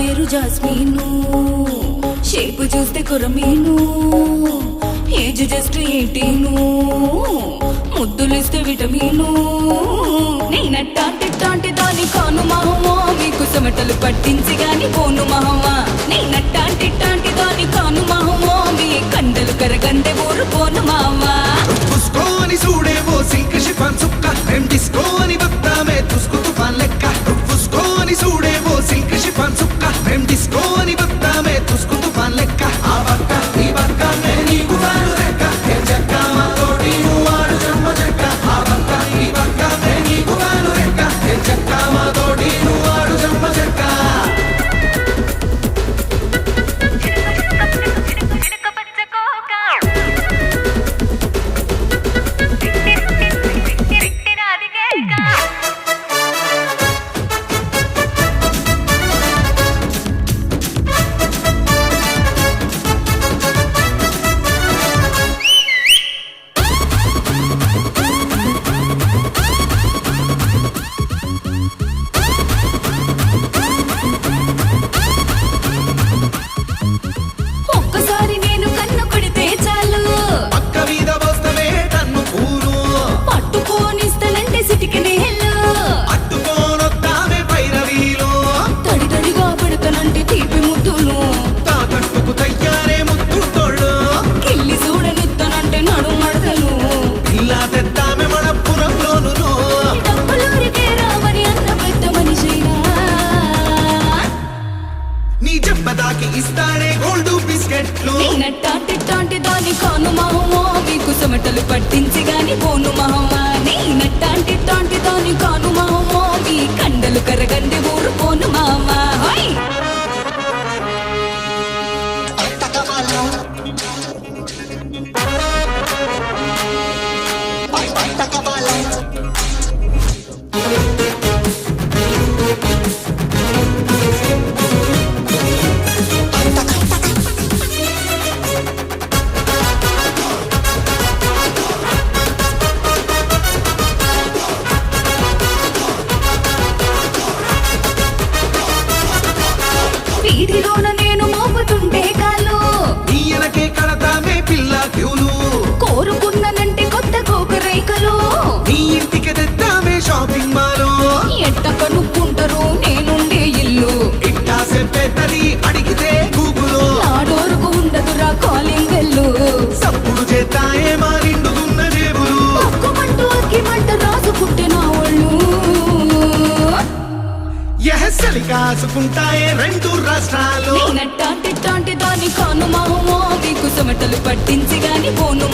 పేరు జాస్మిను, షేపు చూస్తే కొరమీను, ఏజ్ జస్ట్ 18, ముద్దులిస్తే విటమీను. నేనట్టాంటి దాని కాను మహమ్మా, మీకు చెమటలు పట్టించి గాని పోను మహమ్మా. నేనట్టాంటి దాని కాను మహమ్మా, మీ కండలు కరగందే ఊరు పోను మామా. పుస్కోని చూడేవో సిల్క్ షిఫాన్ సుక్క, మేం డిస్కోని వద్దామే తుస్కు తుఫాన్ లెక్క. పుస్కోని చూడేవో సిల్క్ షిఫాన్ సుక్క, మేం డిస్కోని వద్దామే తుస్కు తుఫాన్ లెక్క. ఆ పక్క ఈ పక్క మే నీకు వారు లెక్క, ఏ చెక్క మా తోటి నువ్వు ఆడు జమ్మ చెక్క. ఆ పక్క ఈ పక్క మే నీకు వారు లెక్క, ఏ చెక్క మా తోటి నువ్వు ఆడు జమ్మ చెక్క. ఒక్కసారి నేను కన్ను కొడితే చాలు, పక్క మీద వస్తవే తన్ను పూలు, పట్టుకోనిస్తానంటే సిటికనే హెల్లు. అడ్డుకోనొద్దామే పైరవీలు, తడిగా పెడతానంటే తీపి ముద్దులు, తాకట్టుకు తయ్యారే ముద్దుతోళ్ళు. కిల్లి చూడనిస్తానంటే నడు మడతలు. ఇలా తెద్దామే మణప్పురంలోను, డబ్బులూరికే రావని అన్న పెద్ద మనిషైనా, నీ జబ్బదాకి ఇస్తానే గోల్డ్ బిస్కెట్లు. నేనట్టాంటి దాని కాను మహమ్మా, మీకు చెమటలు పట్టించి గాని పోను మహమ్మా. నేనట్టాంటి దాని కాను మహమ్మా, మీ కండలు కరగంది ఊరు పోను మామా. హోయ్ వీధిలోన నేను మోపుతుంటే కాలు, ఈయనకే కడతామే పిల్ల క్యూలు, కోరుకున్నానంటే కొత్త కోకరైకలు. నీ ఇంటికి తెద్దామే షాపింగ్ మాలు. ఎట్ట కనుక్కుంటారు నేనుండే ఇల్లు, ఇట్టా చెప్పేది అడిగితే గూగులు, నాడోరుకు ఉండదురా కాలింగ్ బెల్లు. సప్పుడు చేస్తాయే మా నిండుకున్న జేబులు. ఒక్కమంటూ అగ్గిమంట రాసుకుంటే నా ఒళ్ళు, ఎహసలి కాసుకుంటాయే రెండు రాష్ట్రాలు. నేనట్టాంటి దాని కాను మహమ్మా, మీకు చెమటలు పట్టించి గాని పోను